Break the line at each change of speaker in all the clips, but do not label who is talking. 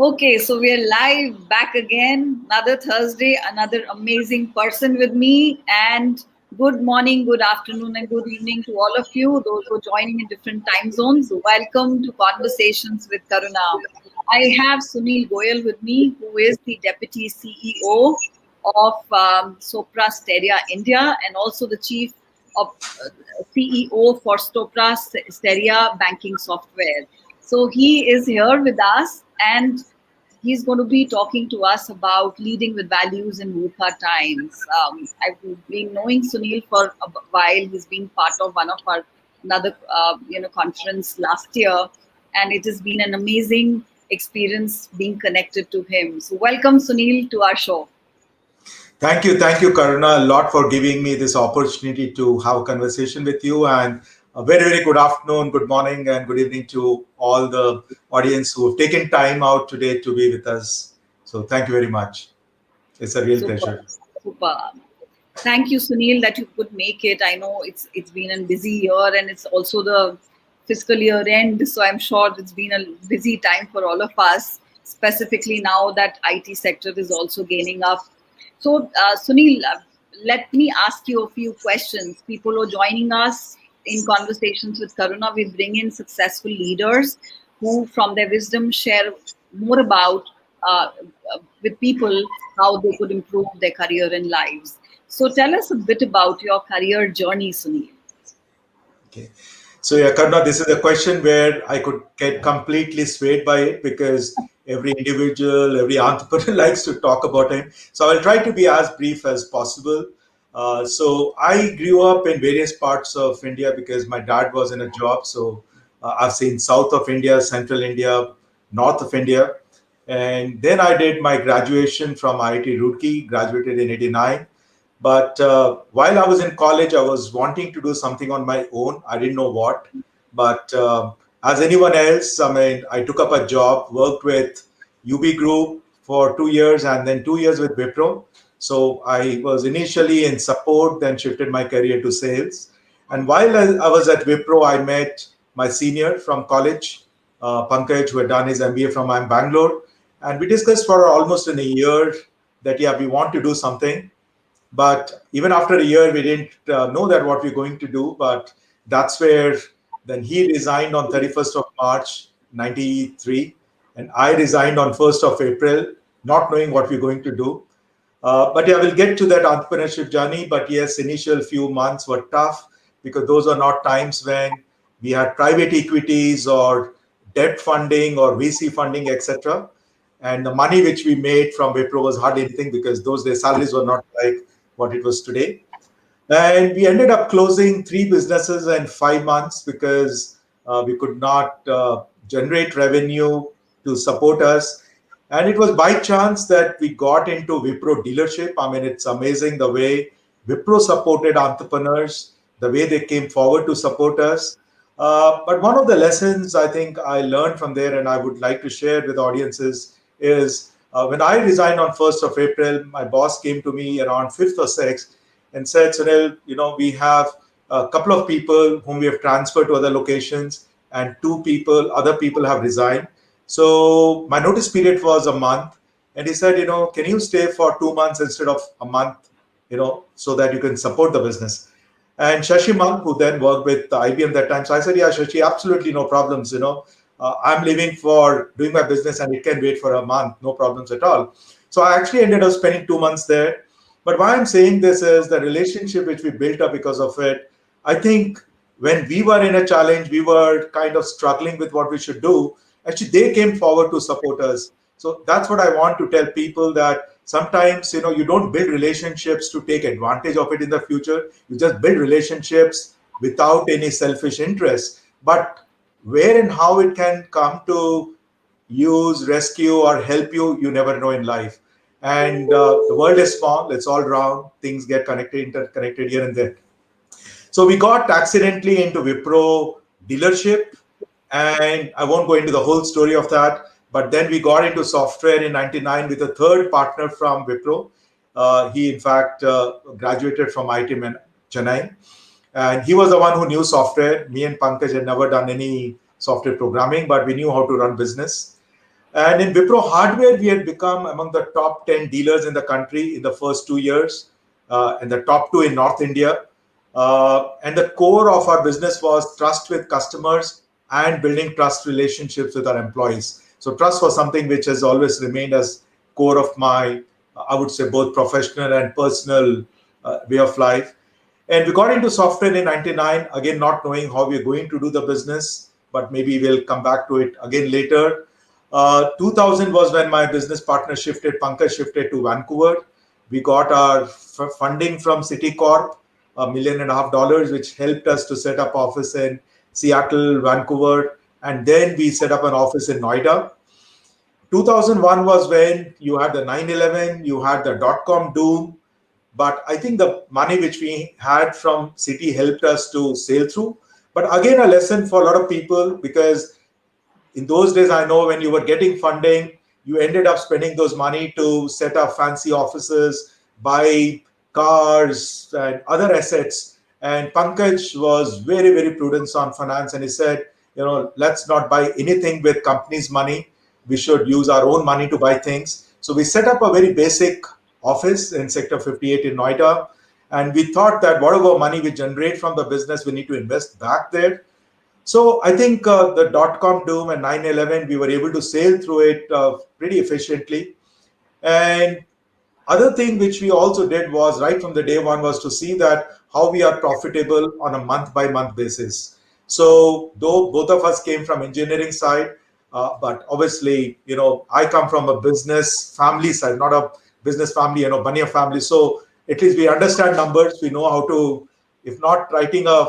Okay, so we are live back again. Another Thursday, another amazing person with me. And good morning, good afternoon, and good evening to all of you, those who are joining in different time zones. Welcome to Conversations with Karuna. I have Sunil Goyal with me, who is the Deputy CEO of Sopra Steria India and also the Chief of CEO for Sopra Steria Banking Software. So he is here with us, and he's going to be talking to us about leading with values in VUCA times. I've been knowing Sunil for a while. He's been part of one of our another conference last year, and it has been an amazing experience being connected to him. So welcome, Sunil, to our show.
Thank you, Karuna, a lot for giving me this opportunity to have a conversation with you. And a very, very good afternoon, good morning, and good evening to all the audience who have taken time out today to be with us. So, thank you very much. It's a real
Super,
pleasure.
super. Thank you, Sunil, that you could make it. I know it's been a busy year, and it's also the fiscal year end, so I'm sure it's been a busy time for all of us, specifically now that IT sector is also gaining up. So, Sunil, let me ask you a few questions. People who are joining us in conversations with Karuna, we bring in successful leaders who, from their wisdom, share more about with people how they could improve their career and lives. So, tell us a bit about your career journey, Sunil.
Okay. So, yeah, Karuna, this is a question where I could get completely swayed by it because every individual, every entrepreneur likes to talk about it. So, I'll try to be as brief as possible. So, I grew up in various parts of India because my dad was in a job. So, I've seen south of India, central India, north of India. And then I did my graduation from IIT Roorkee, graduated in '89. But while I was in college, I was wanting to do something on my own. I didn't know what. But as anyone else, I mean, I took up a job, worked with UB Group for 2 years and then 2 years with Wipro. So I was initially in support, then shifted my career to sales. And while I was at Wipro, I met my senior from college, Pankaj, who had done his MBA from Bangalore. And we discussed for almost in a year that, yeah, we want to do something. But even after a year, we didn't know that what we're going to do. But that's where then he resigned on 31st of March, 93. And I resigned on 1st of April, not knowing what we're going to do. But yeah, we'll get to that entrepreneurship journey. But yes, initial few months were tough because those are not times when we had private equities or debt funding or VC funding, etc. And the money which we made from Wipro was hardly anything because those days salaries were not like what it was today. And we ended up closing 3 businesses in 5 months because we could not generate revenue to support us. And it was by chance that we got into Wipro dealership. I mean, it's amazing the way Wipro supported entrepreneurs, the way they came forward to support us. But one of the lessons I think I learned from there, and I would like to share with audiences, is when I resigned on 1st of April, my boss came to me around 5th or 6th and said, Sunil, we have a couple of people whom we have transferred to other locations, and other people have resigned. So my notice period was a month. And he said, can you stay for 2 months instead of a month, so that you can support the business? And Shashi Mang, who then worked with IBM that time. So I said, yeah, Shashi, absolutely no problems. I'm leaving for doing my business and it can wait for a month, no problems at all. So I actually ended up spending 2 months there. But why I'm saying this is the relationship which we built up because of it. I think when we were in a challenge, we were kind of struggling with what we should do. Actually, they came forward to support us. So that's what I want to tell people, that sometimes, you don't build relationships to take advantage of it in the future. You just build relationships without any selfish interest. But where and how it can come to use, rescue, or help you, you never know in life. And the world is small, it's all round, things get connected, interconnected here and there. So we got accidentally into Wipro dealership, and I won't go into the whole story of that. But then we got into software in '99 with a third partner from Wipro. He, in fact, graduated from IIT Chennai, and he was the one who knew software. Me and Pankaj had never done any software programming, but we knew how to run business. And in Wipro hardware, we had become among the top 10 dealers in the country in the first 2 years, and the top two in North India. And the core of our business was trust with customers and building trust relationships with our employees. So trust was something which has always remained as core of my, I would say, both professional and personal way of life. And we got into software in 99, again, not knowing how we're going to do the business, but maybe we'll come back to it again later. 2000 was when my business partner shifted, Pankaj shifted to Vancouver. We got our funding from Citicorp, $1.5 million, which helped us to set up office in Seattle, Vancouver, and then we set up an office in Noida. 2001 was when you had the 9/11, you had the dot-com doom, but I think the money which we had from Citi helped us to sail through. But again, a lesson for a lot of people, because in those days, I know when you were getting funding, you ended up spending those money to set up fancy offices, buy cars and other assets. And Pankaj was very, very prudent on finance, and he said, let's not buy anything with company's money. We should use our own money to buy things. So we set up a very basic office in Sector 58 in Noida, and we thought that whatever money we generate from the business, we need to invest back there. So I think the dot-com doom and 9/11, we were able to sail through it pretty efficiently. And other thing which we also did was right from the day one was to see that how we are profitable on a month by month basis. So though both of us came from engineering side, but obviously, I come from a business family side, not a business family, Bania family. So at least we understand numbers. We know how to, if not writing a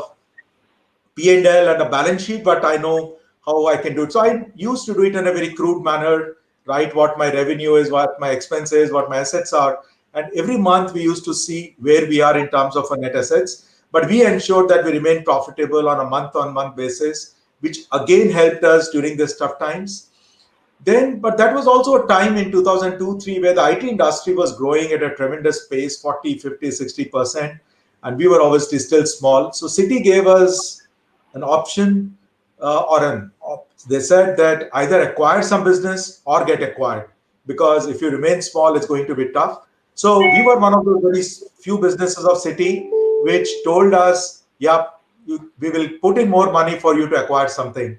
P&L and a balance sheet, but I know how I can do it. So I used to do it in a very crude manner, write what my revenue is, what my expense is, what my assets are. And every month we used to see where we are in terms of our net assets. But we ensured that we remain profitable on month basis, which again helped us during these tough times. Then, but that was also a time in 2002, 3 where the IT industry was growing at a tremendous pace, 40, 50, 60%. And we were obviously still small. So Citi gave us an option they said that either acquire some business or get acquired, because if you remain small, it's going to be tough. So we were one of those very few businesses of Citi which told us, yeah, we will put in more money for you to acquire something.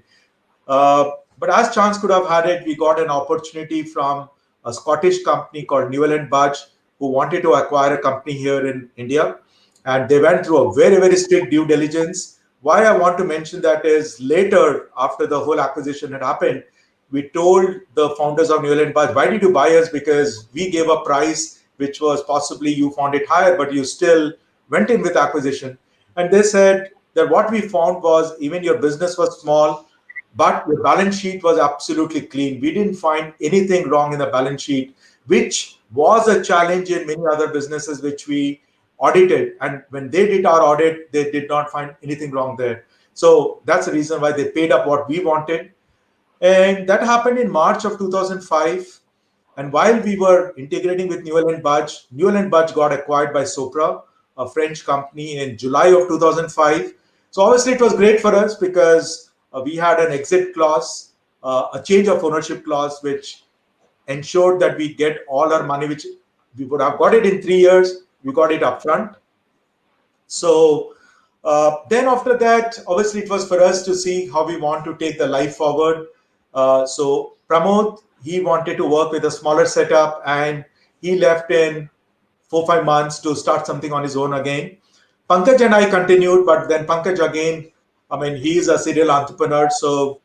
But as chance could have had it, we got an opportunity from a Scottish company called Newell and Budge, who wanted to acquire a company here in India. And they went through a very, very strict due diligence. Why I want to mention that is later, after the whole acquisition had happened, we told the founders of Newell and Budge, why did you buy us? Because we gave a price which was possibly you found it higher, but you still went in with acquisition. And they said that what we found was even your business was small, but the balance sheet was absolutely clean. We didn't find anything wrong in the balance sheet, which was a challenge in many other businesses which we audited. And when they did our audit, they did not find anything wrong there. So that's the reason why they paid up what we wanted. And that happened in March of 2005. And while we were integrating with Newell and Budge got acquired by Sopra, a French company, in July of 2005. So obviously it was great for us because we had an exit clause, a change of ownership clause, which ensured that we get all our money, which we would have got it in 3 years. We got it upfront. So then after that, obviously it was for us to see how we want to take the life forward. So Pramod, he wanted to work with a smaller setup, and he left in 4 5 months to start something on his own again. Pankaj and I continued, but then Pankaj again, I mean, he is a serial entrepreneur. So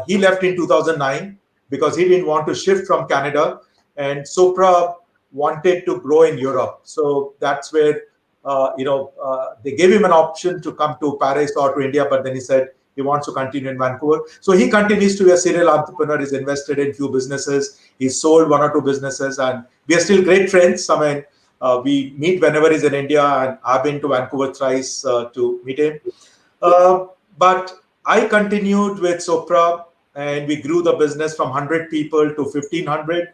he left in 2009 because he didn't want to shift from Canada. And Sopra wanted to grow in Europe. So that's where, they gave him an option to come to Paris or to India, but then he said he wants to continue in Vancouver. So he continues to be a serial entrepreneur. He's invested in few businesses. He's sold one or two businesses, and we are still great friends. I mean, we meet whenever he's in India, and I've been to Vancouver thrice to meet him. But I continued with Sopra, and we grew the business from 100 people to 1,500.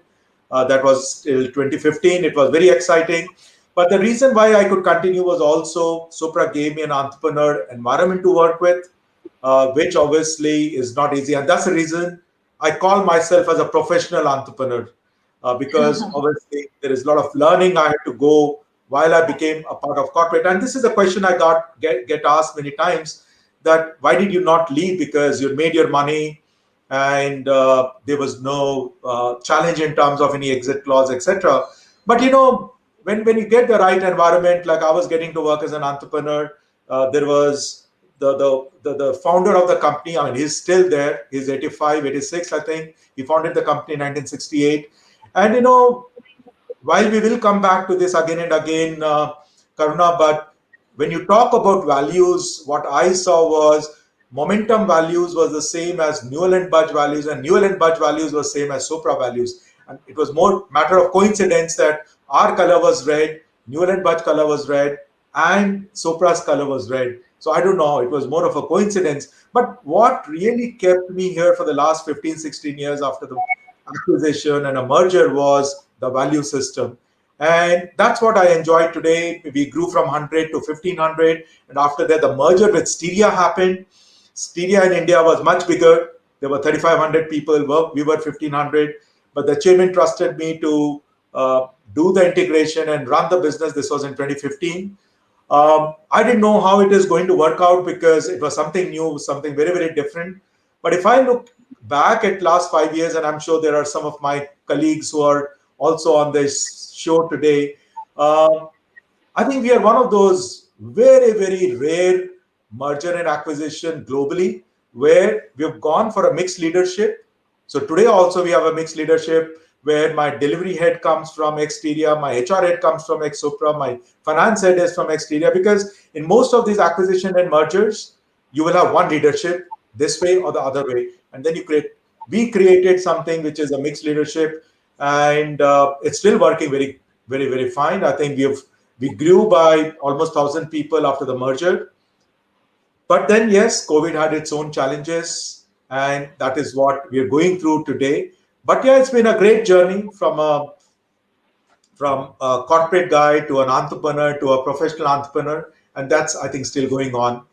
That was till 2015. It was very exciting. But the reason why I could continue was also Sopra gave me an entrepreneur environment to work with, which obviously is not easy. And that's the reason I call myself as a professional entrepreneur because obviously there is a lot of learning I had to go while I became a part of corporate. And this is a question I get asked many times, that why did you not leave? Because you made your money and there was no challenge in terms of any exit clause, etc. But when you get the right environment, like I was getting to work as an entrepreneur, there was the founder of the company. I mean, he's still there. He's 85, 86, I think. He founded the company in 1968. And while we will come back to this again and again, Karuna, but when you talk about values, what I saw was momentum values was the same as Newell and Budge values, and Newell and Budge values was same as Sopra values. And it was more matter of coincidence that our color was red, Newell and Budge color was red, and Sopra's color was red. So I don't know, it was more of a coincidence. But what really kept me here for the last 15, 16 years after the acquisition and a merger was the value system. And that's what I enjoyed today. We grew from 100 to 1500. And after that, the merger with Steria happened. Steria in India was much bigger. There were 3,500 people. We were 1,500. But the chairman trusted me to do the integration and run the business. This was in 2015. I didn't know how it is going to work out because it was something new, something very, very different. But if I look back at last 5 years, and I'm sure there are some of my colleagues who are also on this show today, uh, I think we are one of those very, very rare merger and acquisition globally where we've gone for a mixed leadership. So today also we have a mixed leadership where my delivery head comes from Exteria, my HR head comes from ex Sopra, my finance head is from Exteria. Because in most of these acquisition and mergers, you will have one leadership this way or the other way, and then we created something which is a mixed leadership, and it's still working very, very, very fine. I think we grew by almost 1,000 people after the merger. But then, yes, COVID had its own challenges, and that is what we are going through today. But yeah, it's been a great journey from a corporate guy to an entrepreneur to a professional entrepreneur, and that's, I think, still going on.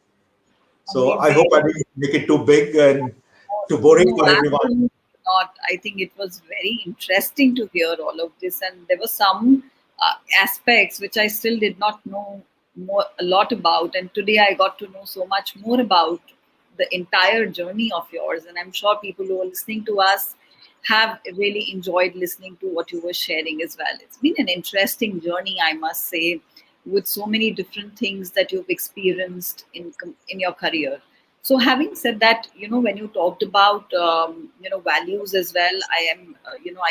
So I hope
Amazing.
I didn't make it too big and too boring
No,
for everyone.
absolutely not. I think it was very interesting to hear all of this, and there were some aspects which I still did not know a lot about. And today I got to know so much more about the entire journey of yours. And I'm sure people who are listening to us have really enjoyed listening to what you were sharing as well. It's been an interesting journey, I must say, with so many different things that you've experienced in your career. So, having said that, when you talked about values as well, I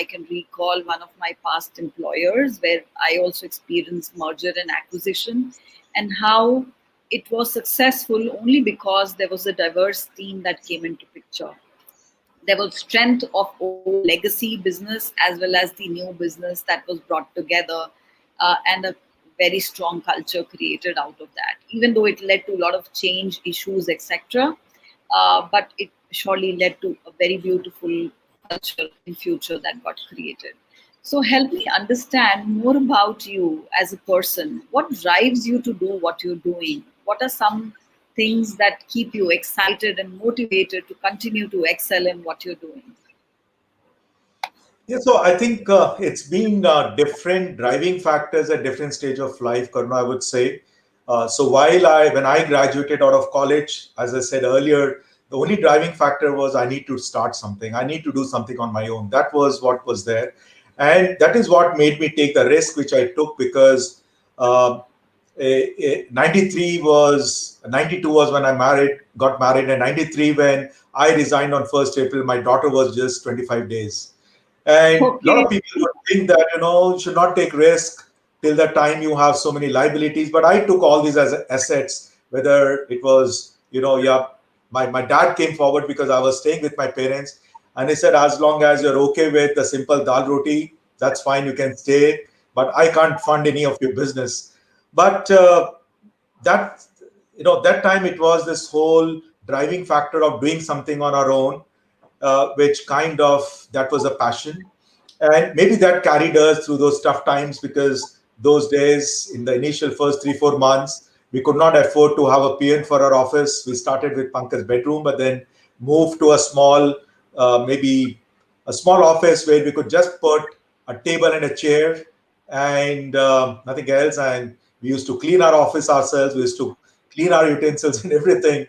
can recall one of my past employers where I also experienced merger and acquisition, and how it was successful only because there was a diverse team that came into picture. There was strength of old legacy business as well as the new business that was brought together, and a very strong culture created out of that, even though it led to a lot of change issues, etc. But it surely led to a very beautiful culture in future that got created. So help me understand more about you as a person. What drives you to do what you're doing? What are some things that keep you excited and motivated to continue to excel in what you're doing?
Yeah, so I think it's been different driving factors at different stage of life, Karuna, I would say. So when I graduated out of college, as I said earlier, the only driving factor was I need to start something. I need to do something on my own. That was what was there. And that is what made me take the risk which I took because 92 was when got married, and 93 when I resigned on 1st April, my daughter was just 25 days. And a lot
Okay.
of people would think that, you should not take risk till the time you have so many liabilities. But I took all these as assets, whether it was, yeah, my dad came forward because I was staying with my parents. And he said, as long as you're okay with the simple dal roti, that's fine, you can stay. But I can't fund any of your business. But that, that time it was this whole driving factor of doing something on our own, which kind of that was a passion, and maybe that carried us through those tough times because those days in the initial first 3 4 months we could not afford to have a PN for our office. We started with Pankaj's bedroom, but then moved to a small maybe a small office where we could just put a table and a chair and nothing else. And we used to clean our office ourselves. We used to clean our utensils and everything.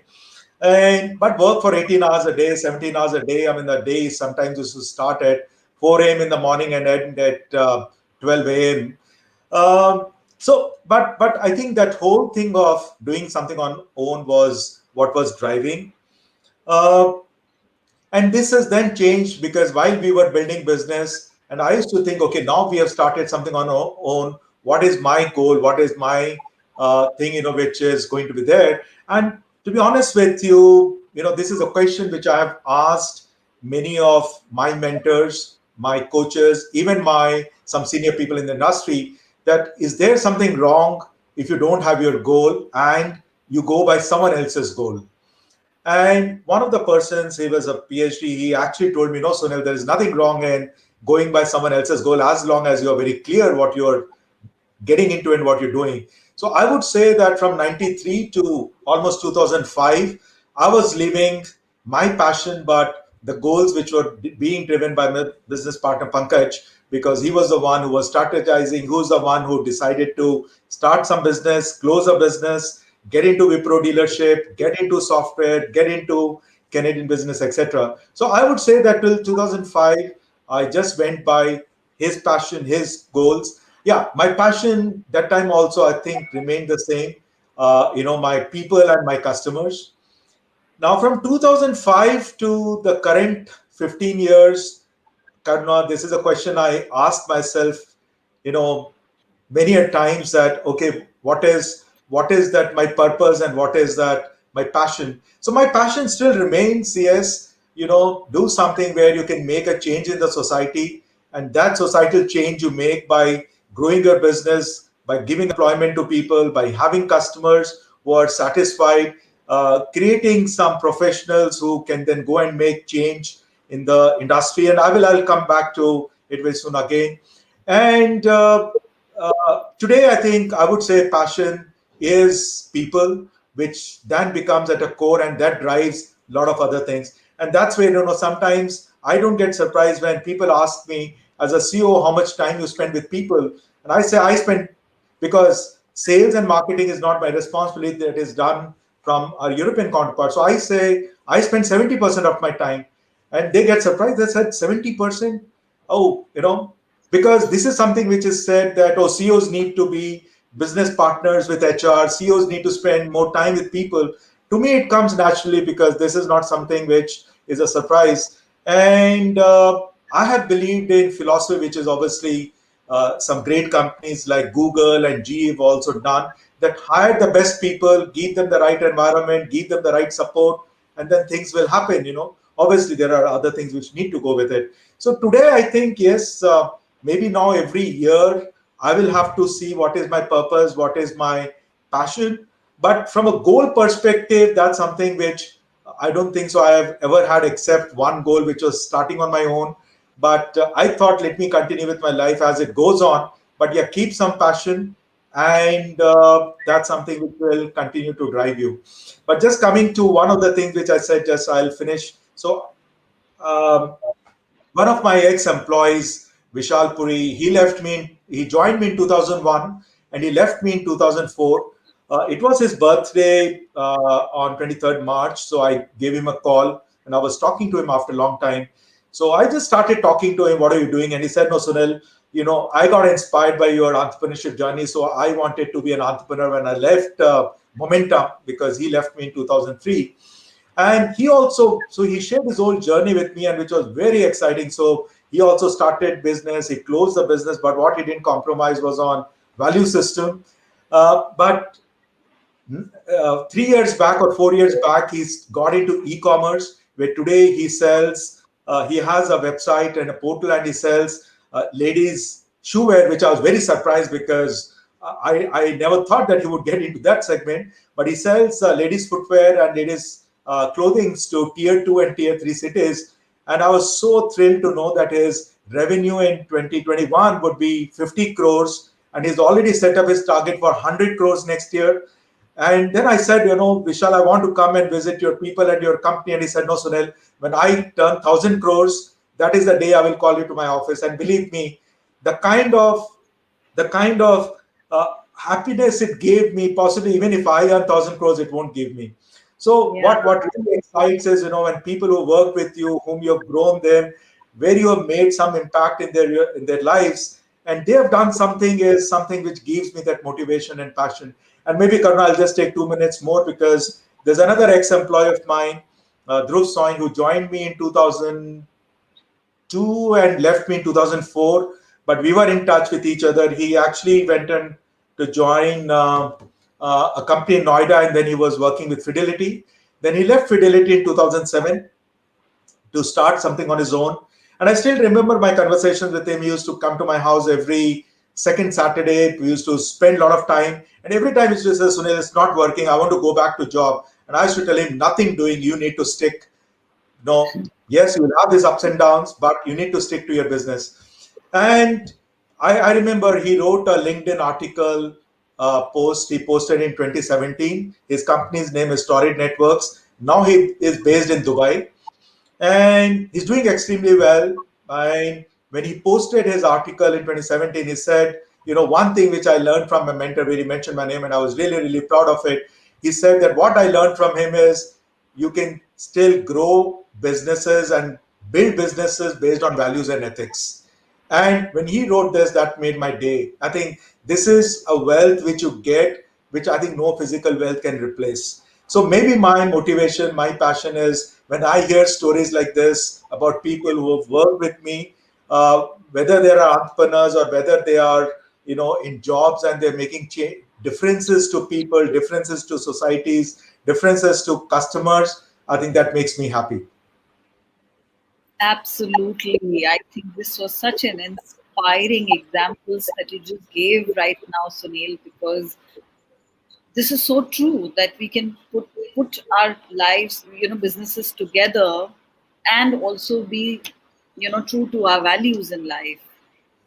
And but work for 18 hours a day, 17 hours a day. I mean, the day sometimes used to start at 4 a.m. in the morning and end at 12 a.m. But I think that whole thing of doing something on own was what was driving. Uh, and this has then changed because while we were building business, and I used to think, okay, now we have started something on our own. What is my goal? What is my thing, which is going to be there? And to be honest with you, this is a question which I have asked many of my mentors, my coaches, even my some senior people in the industry. That is there something wrong if you don't have your goal and you go by someone else's goal? And one of the persons, he was a PhD, he actually told me, no, Sunil, there is nothing wrong in going by someone else's goal as long as you're very clear what you're getting into and what you're doing. So I would say that from 93 to almost 2005, I was living my passion, but the goals which were being driven by my business partner Pankaj, because he was the one who was strategizing, who's the one who decided to start some business, close a business, get into Wipro dealership, get into software, get into Canadian business, etc. So I would say that till 2005, I just went by his passion, his goals. Yeah, my passion that time also I think remained the same. My people and my customers. Now from 2005 to the current 15 years, Karuna, this is a question I asked myself, you know, many a times that okay, what is that my purpose and what is that my passion? So my passion still remains, yes, do something where you can make a change in the society, and that societal change you make by growing your business, by giving employment to people, by having customers who are satisfied, creating some professionals who can then go and make change in the industry. And I'll come back to it very soon again. And today, I think I would say passion is people, which then becomes at a core and that drives a lot of other things. And that's where, sometimes I don't get surprised when people ask me as a CEO how much time you spend with people. And I say I spend because sales and marketing is not my responsibility, that is done from our European counterpart. So I say I spend 70% of my time. And they get surprised. They said 70%. Oh, because this is something which is said that CEOs need to be business partners with HR, CEOs need to spend more time with people. To me, it comes naturally because this is not something which is a surprise. And I have believed in philosophy, which is obviously some great companies like Google and GE have also done, that hire the best people, give them the right environment, give them the right support, and then things will happen. Obviously, there are other things which need to go with it. So today, I think, yes, maybe now every year I will have to see what is my purpose, what is my passion. But from a goal perspective, that's something which I don't think so I have ever had except one goal, which was starting on my own. But I thought, let me continue with my life as it goes on. But yeah, keep some passion, and that's something which will continue to drive you. But just coming to one of the things which I said, just I'll finish. So um, one of my ex-employees, Vishal Puri, he joined me in 2001 and he left me in 2004. It was his birthday on 23rd March, so I gave him a call and I was talking to him after a long time. So I just started talking to him, what are you doing? And he said, no, Sunil, I got inspired by your entrepreneurship journey, so I wanted to be an entrepreneur when I left Momentum, because he left me in 2003. And he shared his whole journey with me, and which was very exciting. So he also started business, he closed the business, but what he didn't compromise was on value system. But 3 years back or 4 years back, he's got into e-commerce, where today he has a website and a portal, and he sells ladies shoe wear, which I was very surprised because I never thought that he would get into that segment. But he sells ladies footwear and ladies clothing to tier 2 and tier 3 cities. And I was so thrilled to know that his revenue in 2021 would be 50 crores, and he's already set up his target for 100 crores next year. And then I said, Vishal, I want to come and visit your people and your company. And he said, no, Sunil, when I turn 1,000 crores, that is the day I will call you to my office. And believe me, the kind of the kind of happiness it gave me, possibly even if I earn 1,000 crores, it won't give me. So
Yeah.
what really excites is, when people who work with you, whom you have grown them, where you have made some impact in their lives, and they have done something, is something which gives me that motivation and passion. And maybe, Karuna, I'll just take 2 minutes more, because there's another ex-employee of mine, Dhruv Soin, who joined me in 2002 and left me in 2004. But we were in touch with each other. He actually went on to join a company in Noida, and then he was working with Fidelity. Then he left Fidelity in 2007 to start something on his own. And I still remember my conversations with him. He used to come to my house every second Saturday. We used to spend a lot of time. And every time he used to say, Sunil, it's not working. I want to go back to job. And I used to tell him, nothing doing. You need to stick. No, yes, you will have these ups and downs, but you need to stick to your business. And I remember he wrote a LinkedIn article post he posted in 2017. His company's name is Storage Networks. Now he is based in Dubai, and he's doing extremely well. And when he posted his article in 2017, he said, one thing which I learned from my mentor, where he mentioned my name, and I was really, really proud of it. He said that what I learned from him is you can still grow businesses and build businesses based on values and ethics. And when he wrote this, that made my day. I think this is a wealth which you get, which I think no physical wealth can replace. So maybe my motivation, my passion is when I hear stories like this about people who have worked with me, whether they are entrepreneurs or whether they are, in jobs, and they're making differences to people, differences to societies, differences to customers. I think that makes me happy.
Absolutely. I think this was such an inspiring examples that you just gave right now, Sunil, because this is so true that we can put our lives, businesses together, and also be, true to our values in life.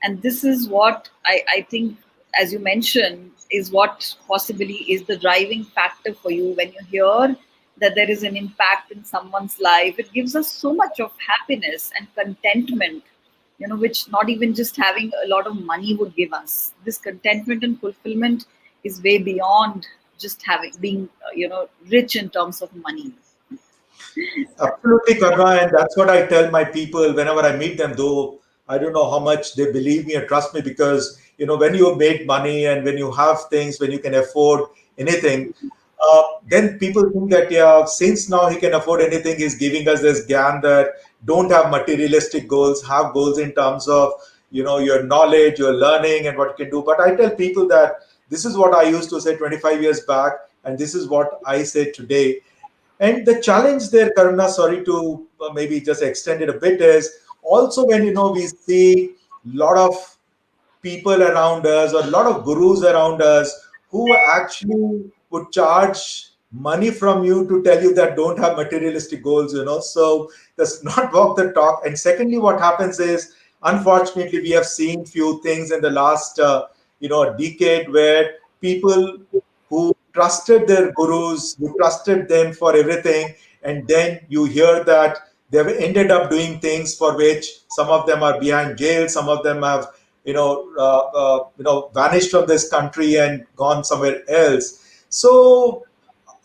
And this is what I think, as you mentioned, is what possibly is the driving factor for you when you hear that there is an impact in someone's life. It gives us so much of happiness and contentment, which not even just having a lot of money would give us. This contentment and fulfillment is way beyond just having being, rich in terms of money.
Absolutely, Karna, and that's what I tell my people whenever I meet them. Though I don't know how much they believe me or trust me, because when you make money and when you have things, when you can afford anything, then people think that, yeah, since now he can afford anything, he's giving us this gyan that don't have materialistic goals, have goals in terms of your knowledge, your learning, and what you can do. But I tell people that this is what I used to say 25 years back, and this is what I say today. And the challenge there, Karuna, sorry to maybe just extend it a bit, is also when we see a lot of people around us or a lot of gurus around us who actually would charge money from you to tell you that don't have materialistic goals, so does not walk the talk. And secondly, what happens is, unfortunately, we have seen few things in the last decade where people who trusted their gurus, who trusted them for everything, and then you hear that they've ended up doing things for which some of them are behind jail, some of them have vanished from this country and gone somewhere else. So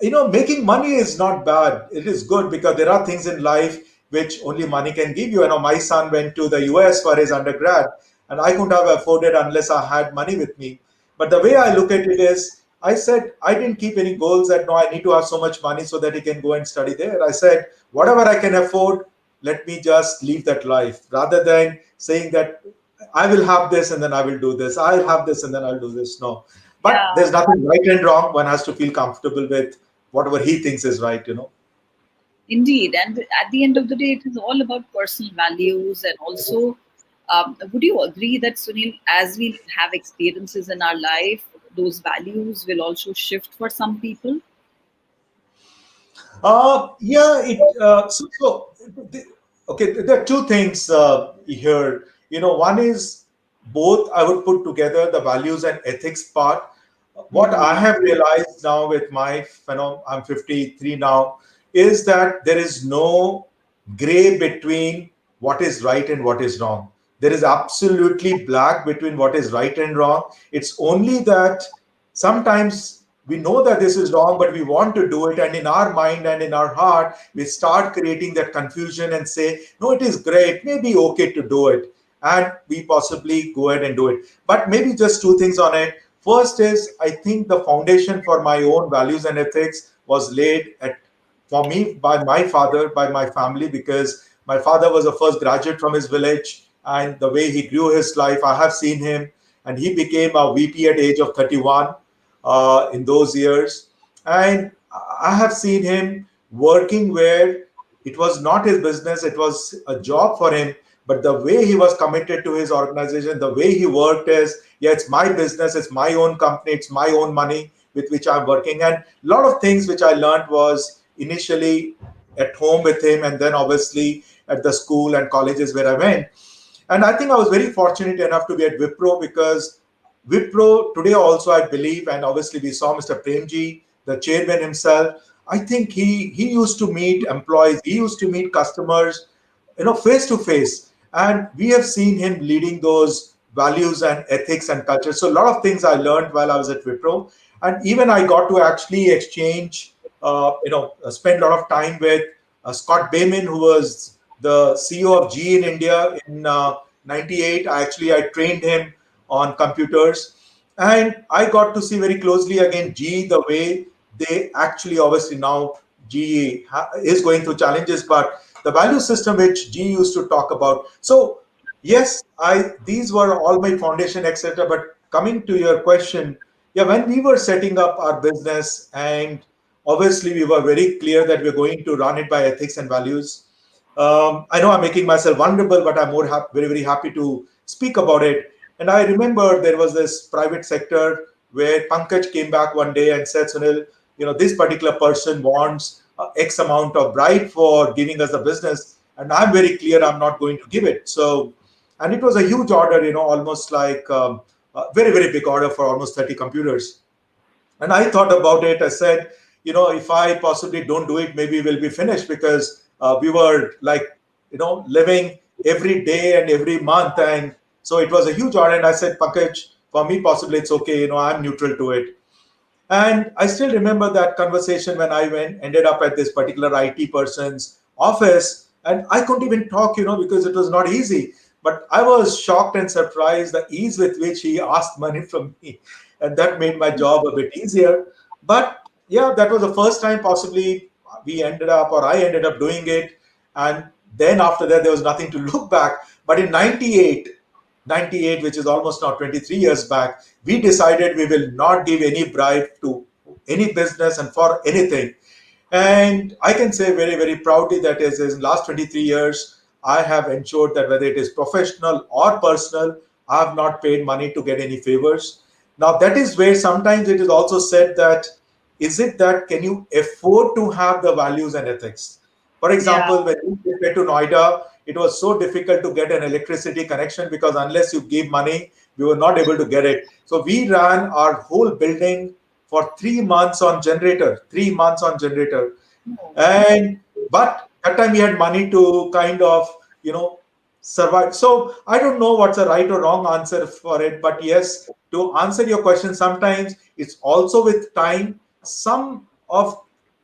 making money is not bad. It is good, because there are things in life which only money can give you. My son went to the US for his undergrad, and I couldn't have afforded unless I had money with me. But the way I look at it is, I said I didn't keep any goals that no, I need to have so much money so that he can go and study there. I said whatever I can afford, let me just live that life, rather than saying that I will have this and then I will do this. I'll have this and then I'll do this. No. But
Yeah.
there's nothing right and wrong. One has to feel comfortable with whatever he thinks is right.
Indeed, and at the end of the day, it is all about personal values, and also, would you agree that, Sunil, as we have experiences in our life, those values will also shift for some people?
Yeah, th- okay, there are two things here. One is both I would put together the values and ethics part. What I
Hmm.
have realized now with my, I'm 53 now, is that there is no gray between what is right and what is wrong. There is absolutely black between what is right and wrong. It's only that sometimes we know that this is wrong, but we want to do it. And in our mind and in our heart, we start creating that confusion and say, no, it is great. It may be okay to do it. And we possibly go ahead and do it. But maybe just two things on it. First is, I think the foundation for my own values and ethics was laid at for me by my father, by my family, because my father was the first graduate from his village, and the way he grew his life, I have seen him, and he became a VP at age of 31 in those years. And I have seen him working where it was not his business, it was a job for him. But the way he was committed to his organization, the way he worked is, yeah, it's my business, it's my own company, it's my own money with which I'm working. And a lot of things which I learned was initially at home with him, and then obviously at the school and colleges where I went. And I think I was very fortunate enough to be at Wipro, because Wipro today also, I believe, and obviously we saw Mr. Premji, the chairman himself. I think he used to meet employees, he used to meet customers, face to face. And we have seen him leading those values and ethics and culture. So a lot of things I learned while I was at Wipro. And even I got to actually exchange, spend a lot of time with Scott Bayman, who was the CEO of GE in India in 98. I trained him on computers. And I got to see very closely again GE, the way they actually, obviously now GE is going through challenges, but the value system which GE used to talk about. So yes, I these were all my foundation, etc. But coming to your question, yeah, when we were setting up our business, and obviously we were very clear that we're going to run it by ethics and values. I know I'm making myself vulnerable, but I'm very, very happy to speak about it. And I remember there was this private sector where Pankaj came back one day and said, Sunil, this particular person wants X amount of bribe for giving us the business. And I'm very clear I'm not going to give it. So, and it was a huge order, almost like a very, very big order for almost 30 computers. And I thought about it. I said, if I possibly don't do it, maybe we'll be finished, because we were like, living every day and every month. And so it was a huge order. And I said, Pankaj, for me, possibly it's okay. I'm neutral to it. And I still remember that conversation when I ended up at this particular IT person's office, and I couldn't even talk, because it was not easy. But I was shocked and surprised the ease with which he asked money from me, and that made my job a bit easier. But yeah, that was the first time possibly we ended up, or I ended up doing it, and then after that there was nothing to look back. But in 98, which is almost now 23 years back, we decided we will not give any bribe to any business and for anything. And I can say very, very proudly that is in last 23 years, I have ensured that whether it is professional or personal, I have not paid money to get any favors. Now, that is where sometimes it is also said that, is it that can you afford to have the values and ethics? For
Yeah.
example, when we went to Noida, it was so difficult to get an electricity connection, because unless you give money, we were not able to get it. So we ran our whole building for 3 months on generator, 3 months on generator.
Oh,
And but that time we had money to kind of, you know, survive. So I don't know what's a right or wrong answer for it, but yes, to answer your question, sometimes it's also with time. Some of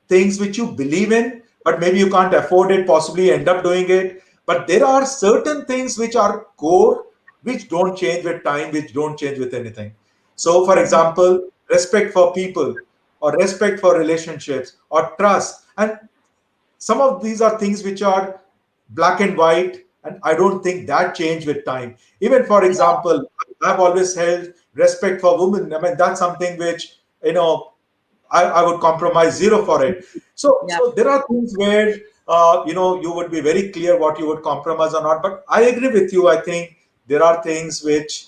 things which you believe in, but maybe you can't afford it, possibly end up doing it. But there are certain things which are core, which don't change with time, which don't change with anything. So, for example, respect for people, or respect for relationships, or trust. And some of these are things which are black and white, and I don't think that change with time. Even, for
yeah.
example, I've always held respect for women. I mean, that's something which, I would compromise zero for it.
Yeah.
So there are things where, you would be very clear what you would compromise or not. But I agree with you. I think there are things which,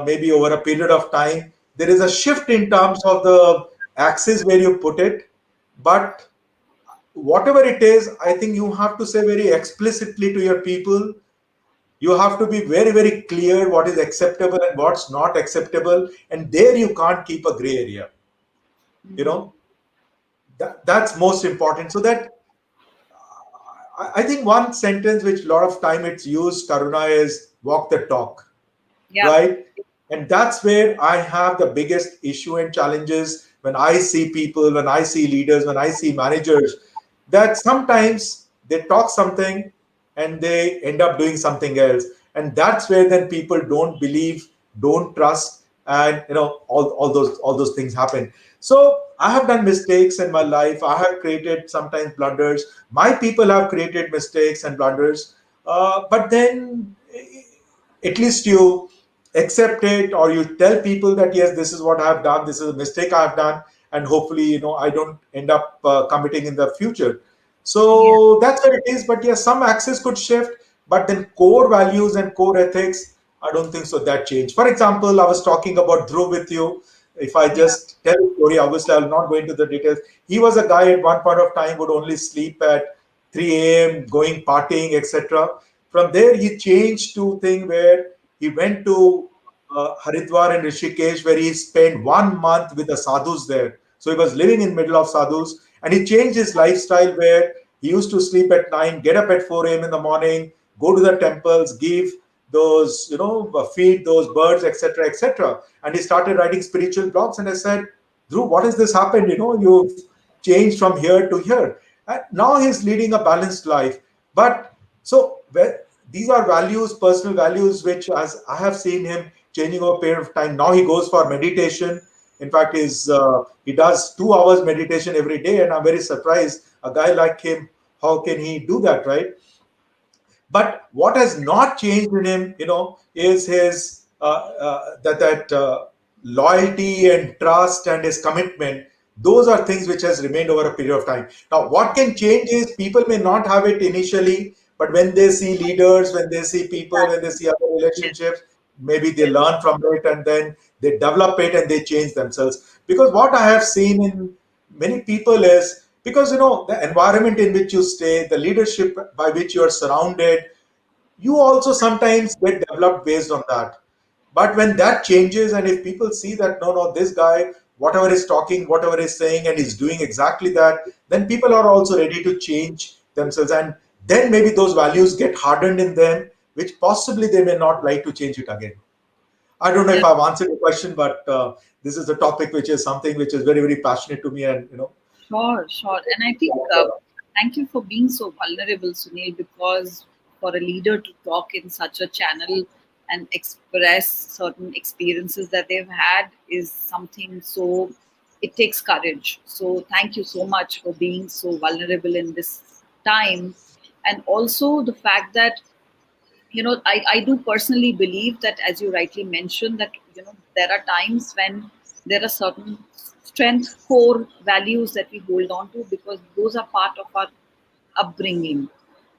maybe over a period of time, there is a shift in terms of the axis where you put it. But whatever it is, I think you have to say very explicitly to your people. You have to be very, very clear what is acceptable and what's not acceptable, and there you can't keep a gray area. You
Mhm.
know that's most important, so that I think one sentence which a lot of time it's used, Karuna, is walk the talk,
Yeah,
right? And that's where I have the biggest issue and challenges when I see people, when I see leaders, when I see managers, that sometimes they talk something and they end up doing something else. And that's where then people don't believe, don't trust, and all those things happen. So I have done mistakes in my life. I have created sometimes blunders. My people have created mistakes and blunders. But then at least you accept it, or you tell people that yes, this is what I have done, this is a mistake I have done, and hopefully I don't end up committing in the future.
yeah,
So that's what it is. But yes, some axis could shift, but then core values and core ethics, I don't think so that change. For example, I was talking about Dhruv with you. If I
yeah,
just tell a story, obviously I'll not go into the details. He was a guy at one point of time would only sleep at 3 a.m., going partying, etc. From there, he changed to thing where he went to Haridwar and Rishikesh, where he spent 1 month with the sadhus there. So he was living in middle of sadhus, and he changed his lifestyle where he used to sleep at 9, get up at 4 a.m. in the morning, go to the temples, give those, feed those birds, etc., etc. And he started writing spiritual blogs. And I said, Dhruv, what has this happened? You've changed from here to here. And now he's leading a balanced life. But so these are values, personal values, which as I have seen him changing over a period of time. Now he goes for meditation. In fact, he does 2 hours meditation every day, and I'm very surprised. A guy like him, how can he do that, right? But what has not changed in him, is his that loyalty and trust and his commitment. Those are things which has remained over a period of time. Now, what can change is people may not have it initially, but when they see leaders, when they see people, when they
exactly.
see other
Yes,
relationships, maybe they
yes,
learn from it and then they develop it and they change themselves. Because what I have seen in many people is because the environment in which you stay, the leadership by which you are surrounded, you also sometimes get developed based on that. But when that changes, and if people see that no, this guy, whatever is talking, whatever is saying, and is doing exactly that, then people are also ready to change themselves, and then maybe those values get hardened in them, which possibly they may not like to change it again. I don't know if
yes.
I've answered the question, but this is a topic which is something which is very, very passionate to me, and
Sure, sure. And I think thank you for being so vulnerable, Sunil, because for a leader to talk in such a channel and express certain experiences that they've had is something so, it takes courage. So thank you so much for being so vulnerable in this time. And also the fact that I do personally believe that, as you rightly mentioned, that there are times when there are certain strength core values that we hold on to because those are part of our upbringing.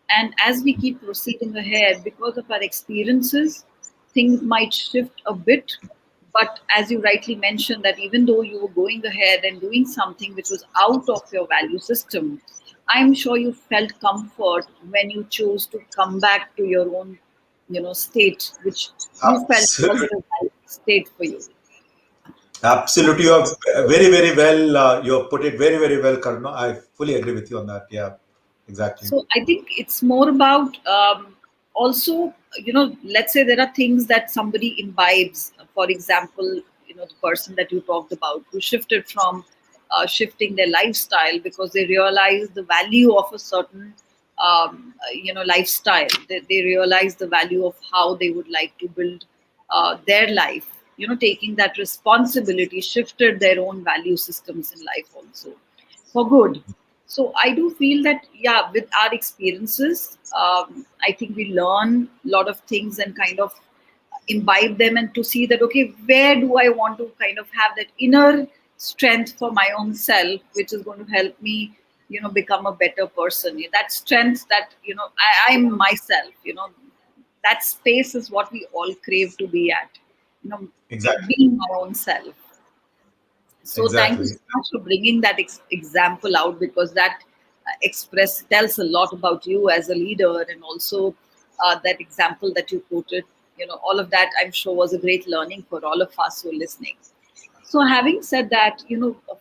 And as we keep proceeding ahead, because of our experiences, things might shift a bit. But as you rightly mentioned, that even though you were going ahead and doing something which was out of your value system, I'm sure you felt comfort when you chose to come back to your own, state, which you felt was
absolutely,
the right state for you.
absolutely, you have very, very well. You have put it very, very well, Karna. I fully agree with you on that. Yeah, exactly.
So I think it's more about also, let's say there are things that somebody imbibes. For example, the person that you talked about who shifted from shifting their lifestyle because they realize the value of a certain, lifestyle. They realize the value of how they would like to build their life. Taking that responsibility shifted their own value systems in life also for good. So I do feel that, yeah, with our experiences, I think we learn a lot of things and kind of imbibe them, and to see that, okay, where do I want to kind of have that inner strength for my own self, which is going to help me, become a better person. That strength that, I'm myself, that space is what we all crave to be at, you know,
Exactly.
being my own self. So thank you
Exactly.
so much for bringing that example out, because that express tells a lot about you as a leader, and also that example that you quoted. All of that I'm sure was a great learning for all of us who are listening. So having said that,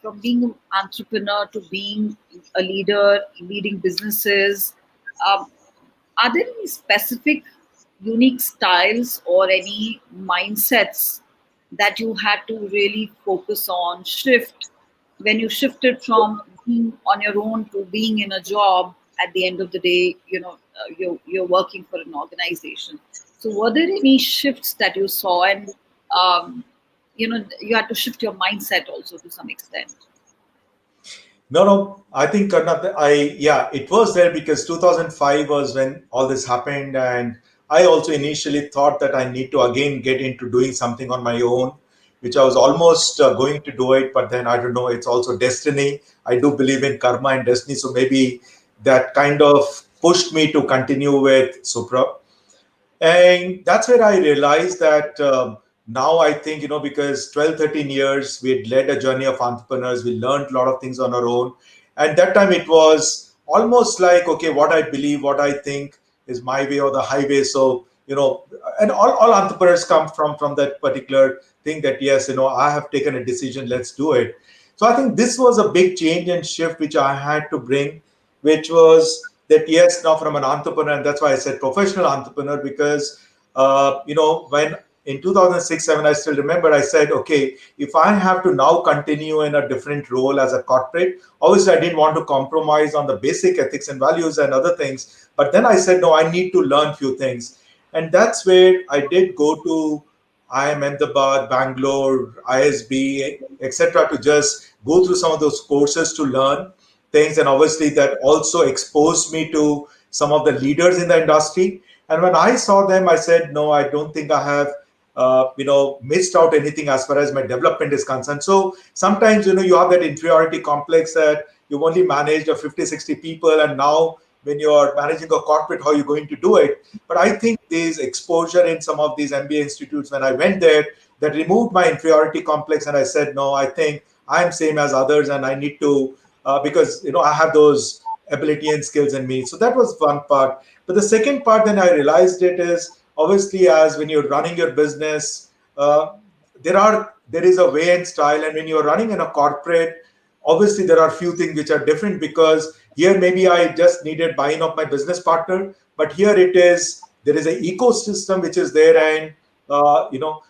from being an entrepreneur to being a leader, leading businesses, Um, are there any specific unique styles or any mindsets that you had to really focus on, shift when you shifted from being on your own to being in a job? At the end of the day, you're working for an organization. So were there any shifts that you saw, and you had to shift your mindset also to some extent?
No, no. I think Karna, yeah, it was there because 2005 was when all this happened, and I also initially thought that I need to again get into doing something on my own, which I was almost going to do it, but then I don't know. It's also destiny. I do believe in karma and destiny, so maybe that kind of pushed me to continue with Sopra. And that's where I realized that now I think, because 12, 13 years, we had led a journey of entrepreneurs. We learned a lot of things on our own. And that time it was almost like, okay, what I believe, what I think is my way or the highway. So, and all entrepreneurs come from that particular thing that, yes, I have taken a decision, let's do it. So I think this was a big change and shift which I had to bring, which was that, yes, now from an entrepreneur, and that's why I said professional entrepreneur, because when in 2006 7, I still remember, I said, okay, if I have to now continue in a different role as a corporate, obviously I didn't want to compromise on the basic ethics and values and other things, but then I said, no, I need to learn few things. And that's where I did go to IIM Ahmedabad, Bangalore, ISB, etc., to just go through some of those courses to learn things. And obviously, that also exposed me to some of the leaders in the industry. And when I saw them, I said, no, I don't think I have, missed out anything as far as my development is concerned. So sometimes, you have that inferiority complex that you've only managed a 50, 60 people, and now when you're managing a corporate, how are you going to do it? But I think this exposure in some of these MBA institutes, when I went there, that removed my inferiority complex, and I said, no, I think I'm same as others, and I need to because I have those ability and skills in me. So that was one part. But the second part, then I realized it is obviously as when you're running your business, there is a way and style, and when you're running in a corporate, obviously there are few things which are different, because here maybe I just needed buy-in of my business partner, but here it is there is an ecosystem which is there, and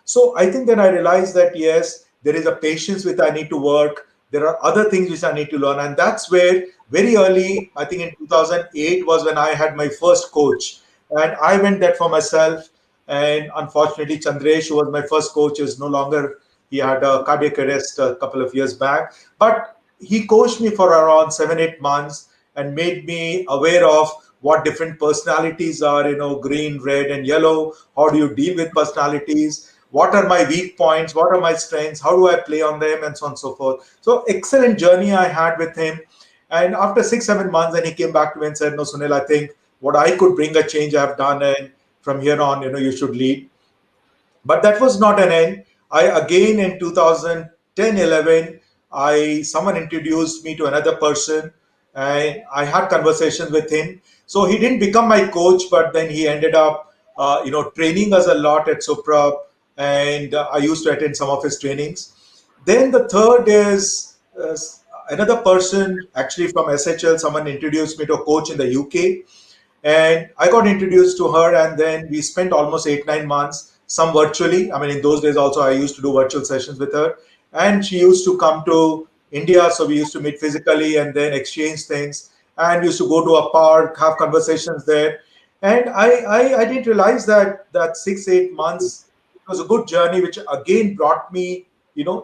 so I think then I realized that, yes, there is a patience with I need to work, there are other things which I need to learn. And that's where very early, I think in 2008 was when I had my first coach. And I went that for myself. And unfortunately, Chandresh, who was my first coach, is no longer, he had a cardiac arrest a couple of years back. But he coached me for around 7, 8 months and made me aware of what different personalities are, green, red, and yellow. How do you deal with personalities? What are my weak points? What are my strengths? How do I play on them? And so on and so forth. So excellent journey I had with him. And after 6, 7 months, then he came back to me and said, no, Sunil, I think what I could bring a change I've done. And from here on, you should lead. But that was not an end. I again in 2010, 11, someone introduced me to another person, and I had conversations with him. So he didn't become my coach, but then he ended up, training us a lot at Sopra, and I used to attend some of his trainings. Then the third is another person, actually from SHL. Someone introduced me to a coach in the UK, and I got introduced to her, and then we spent almost 8, 9 months, some virtually. I mean, in those days also, I used to do virtual sessions with her, and she used to come to India, so we used to meet physically and then exchange things, and we used to go to a park, have conversations there. And I didn't realize that 6, 8 months, it was a good journey, which again brought me,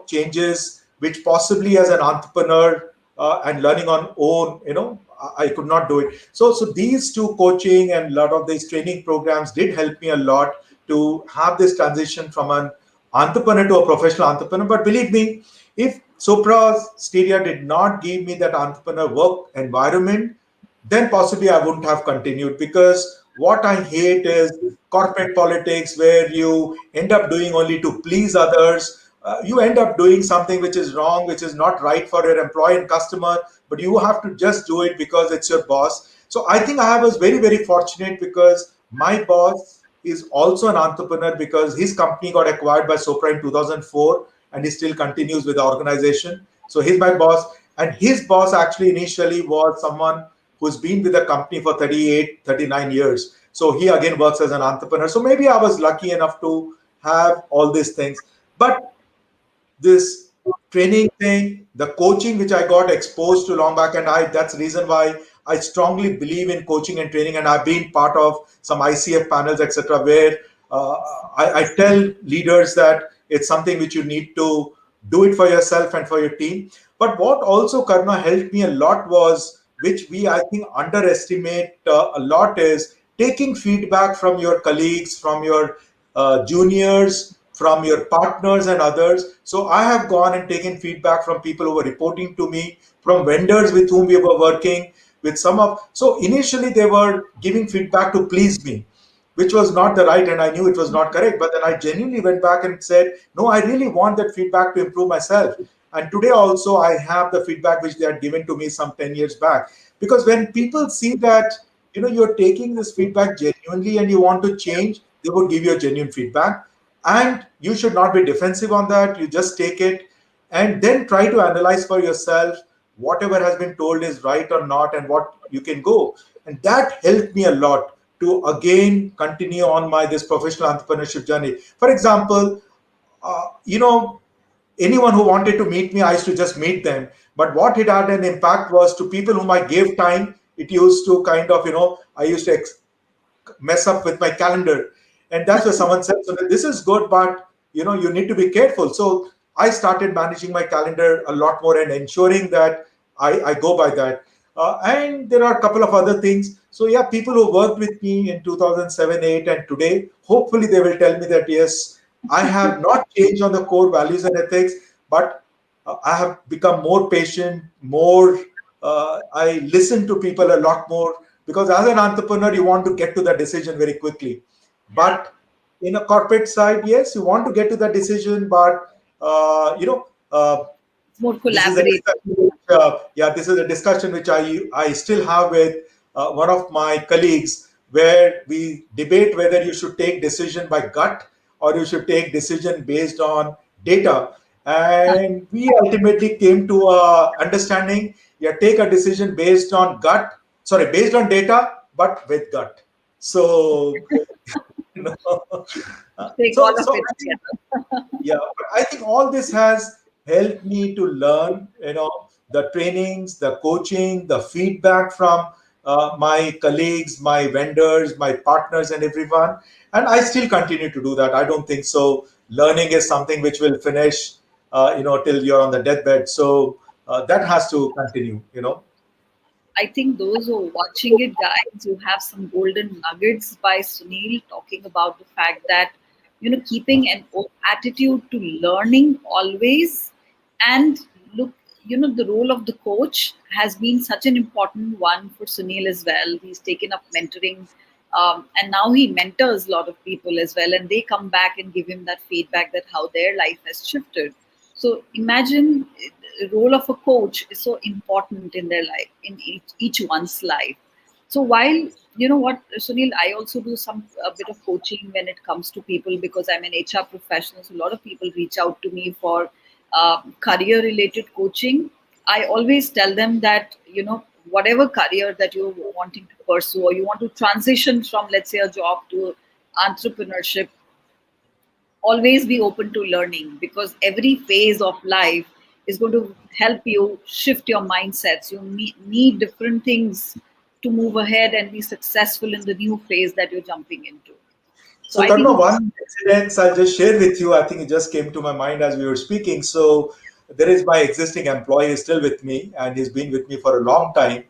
changes which possibly as an entrepreneur and learning on own, I could not do it. So these two coaching and a lot of these training programs did help me a lot to have this transition from an entrepreneur to a professional entrepreneur. But believe me, if Sopra Steria did not give me that entrepreneur work environment, then possibly I wouldn't have continued, because what I hate is corporate politics where you end up doing only to please others. You end up doing something which is wrong, which is not right for your employee and customer, but you have to just do it because it's your boss. So I think I was very, very fortunate, because my boss is also an entrepreneur, because his company got acquired by Sopra in 2004, and he still continues with the organization. So he's my boss. And his boss actually initially was someone who's been with the company for 38, 39 years. So he again works as an entrepreneur. So maybe I was lucky enough to have all these things. But this training thing, the coaching which I got exposed to long back, and that's the reason why I strongly believe in coaching and training, and I've been part of some ICF panels, etc., where uh, I tell leaders that it's something which you need to do it for yourself and for your team. But what also Karna helped me a lot was, which we I think underestimate a lot, is taking feedback from your colleagues, from your juniors, from your partners and others. So I have gone and taken feedback from people who were reporting to me, from vendors with whom we were working, with some of. So initially they were giving feedback to please me, which was not the right, and I knew it was not correct. But then I genuinely went back and said, no, I really want that feedback to improve myself. And today also I have the feedback which they had given to me some 10 years back. Because when people see that, you're taking this feedback genuinely and you want to change, they would give you a genuine feedback. And you should not be defensive on that. You just take it and then try to analyze for yourself whatever has been told is right or not, and what you can go. And that helped me a lot to again continue on my this professional entrepreneurship journey. For example, uh, you know anyone who wanted to meet me, I used to just meet them. But what it had an impact was to people whom I gave time. It used to kind of, I used to mess up with my calendar. And that's where someone said, so this is good, but you need to be careful. So I started managing my calendar a lot more and ensuring that I go by that. And there are a couple of other things. So yeah, people who worked with me in 2007, 8, and today, hopefully they will tell me that yes, I have not changed on the core values and ethics, but I have become more patient, more. I listen to people a lot more, because as an entrepreneur, you want to get to the decision very quickly.
Yeah,
But in a corporate side, yes, you want to get to the decision, but uh, you know. Uh,
it's more
this is a
collaborative.
discussion which, this is a discussion which I still have with one of my colleagues, where we debate whether you should take decision by gut or you should take decision based on data. And we ultimately came to a understanding. Yeah, take a decision based on gut, sorry, based on data, but with gut. So, you know,
Take all of
so
it
I think,
together.
yeah, but I think all this has helped me to learn, the trainings, the coaching, the feedback from my colleagues, my vendors, my partners, and everyone. And I still continue to do that. I don't think so. Learning is something which will finish, till you're on the deathbed. So that has to continue.
I think those who are watching it, guys, you have some golden nuggets by Sunil talking about the fact that, keeping an attitude to learning always. And look, the role of the coach has been such an important one for Sunil as well. He's taken up mentoring, and now he mentors a lot of people as well, and they come back and give him that feedback that how their life has shifted. So imagine the role of a coach is so important in their life, in each one's life. So while what, Sunil, I also do a bit of coaching when it comes to people, because I'm an HR professional. So a lot of people reach out to me for career related coaching. I always tell them that whatever career that you're wanting to pursue, or you want to transition from, let's say, a job to entrepreneurship, always be open to learning, because every phase of life is going to help you shift your mindsets. You need different things to move ahead and be successful in the new phase that you're jumping into. So
So,
I
Karna,
think
one incident I'll just share with you. I think it just came to my mind as we were speaking. So, there is my existing employee is still with me, and he's been with me for a long time.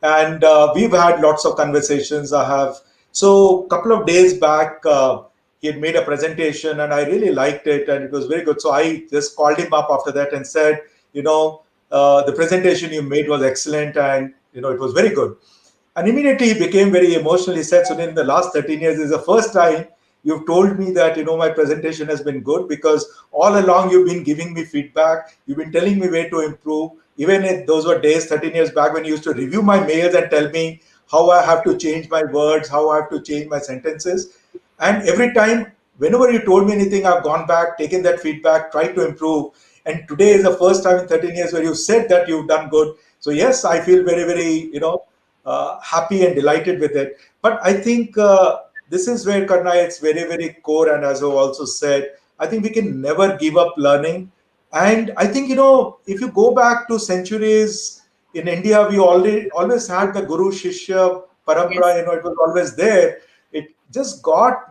And we've had lots of conversations. I have. So, a couple of days back, he had made a presentation, and I really liked it, and it was very good. So, I just called him up after that and said, the presentation you made was excellent, and it was very good. And immediately he became very emotional. He said, "So in the last 13 years, this is the first time you've told me that, my presentation has been good, because all along you've been giving me feedback. You've been telling me where to improve. Even if those were days 13 years back when you used to review my mails and tell me how I have to change my words, how I have to change my sentences. And every time, whenever you told me anything, I've gone back, taken that feedback, tried to improve. And today is the first time in 13 years where you said that you've done good. So yes, I feel very, very, happy and delighted with it. But I think this is where, Karna, it's very, very core. And as I also said, I think we can never give up learning. And I think, if you go back to centuries in India, we already always had the Guru Shishya
Yes.
parampara, it was always there. It just got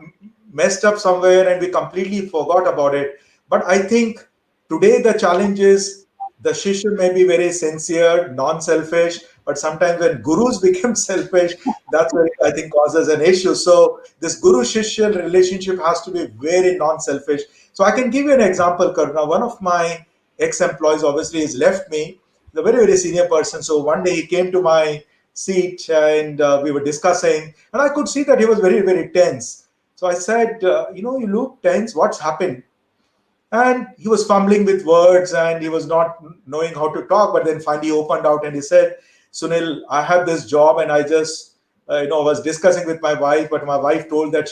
messed up somewhere and we completely forgot about it. But I think today the challenge is the Shishya may be very sincere, non selfish, but sometimes when gurus become selfish, that's where it, I think, causes an issue. So this Guru Shishya relationship has to be very non selfish. So I can give you an example, Karuna. One of my ex employees obviously has left me, the very, very senior person. So one day he came to my seat and we were discussing, and I could see that he was very, very tense. So I said, you look tense, what's happened? And he was fumbling with words and he was not knowing how to talk. But then finally he opened out and he said, Sunil, I have this job and I just, was discussing with my wife, but my wife told that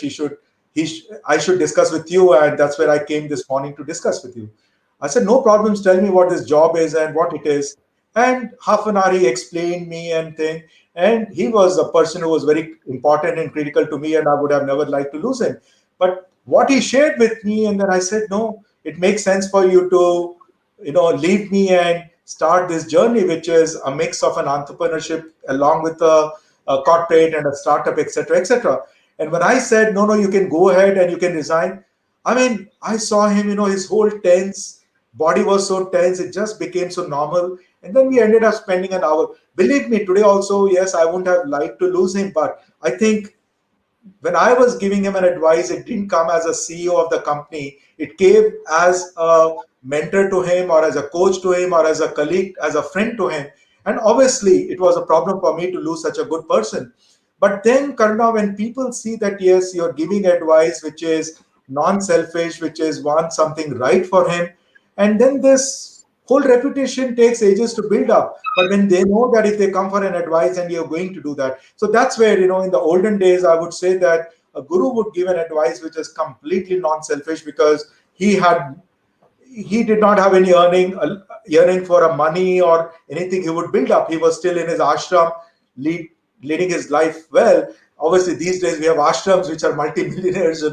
I should discuss with you. And that's where I came this morning to discuss with you. I said, no problems. Tell me what this job is and what it is. And half an hour he explained me and thing. And he was a person who was very important and critical to me, and I would have never liked to lose him. But what he shared with me, and then I said, no, it makes sense for you to, leave me and start this journey, which is a mix of an entrepreneurship along with a corporate and a startup, etc., etc. And when I said, no, no, you can go ahead and you can resign, I mean, I saw him, his whole tense body was so tense, it just became so normal. And then we ended up spending an hour. Believe me, today also, yes, I wouldn't have liked to lose him, but I think when I was giving him an advice, it didn't come as a CEO of the company. It came as a mentor to him, or as a coach to him, or as a colleague, as a friend to him. And obviously, it was a problem for me to lose such a good person. But then, Karna, when people see that, yes, you're giving advice which is non selfish, which is want something right for him, and then this whole reputation takes ages to build up. But when they know that if they come for an advice and you're going to do that, so that's where, in the olden days, I would say that a guru would give an advice which is completely non-selfish, because he did not have any yearning for a money or anything he would build up. He was still in his ashram, leading his life well. Obviously, these days we have ashrams which are multi-millionaires,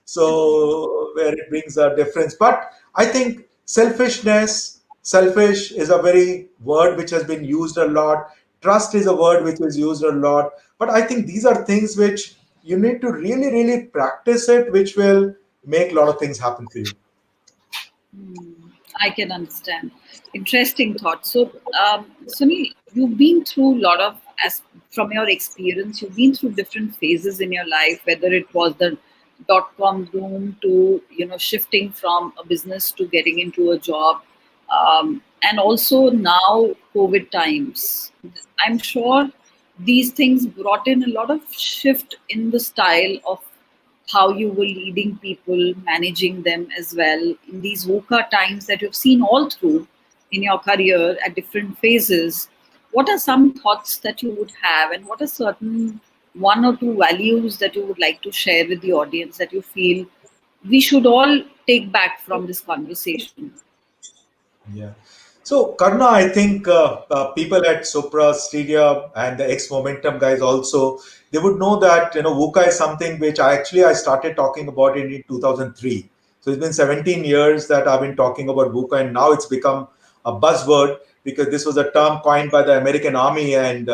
so where it brings a difference. But I think selfish is a very word which has been used a lot. Trust is a word which is used a lot. But I think these are things which you need to really, really practice it, which will make a lot of things happen for you.
I can understand. Interesting thought. So, Sunil, you've been through a lot of, as from your experience, you've been through different phases in your life, whether it was the dot-com boom to, shifting from a business to getting into a job, and also now COVID times. I'm sure these things brought in a lot of shift in the style of how you were leading people, managing them as well in these VUCA times that you've seen all through in your career at different phases. What are some thoughts that you would have, and what are certain one or two values that you would like to share with the audience that you feel we should all take back from this conversation?
Yeah. So, Karna, I think people at Sopra, Steria, and the ex Momentum guys also, they would know that VUCA is something which I started talking about in 2003. So it's been 17 years that I've been talking about VUCA, and now it's become a buzzword because this was a term coined by the American Army. And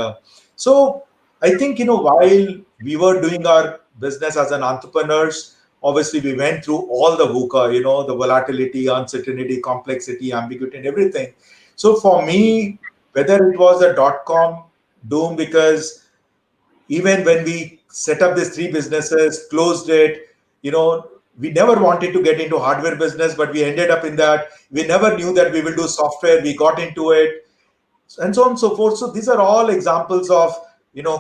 so I think while we were doing our business as an entrepreneurs, obviously we went through all the VUCA, the volatility, uncertainty, complexity, ambiguity, and everything. So for me, whether it was a dot-com doom, because even when we set up these three businesses, closed it, we never wanted to get into hardware business, but we ended up in that. We never knew that we will do software. We got into it, and so on and so forth. So these are all examples of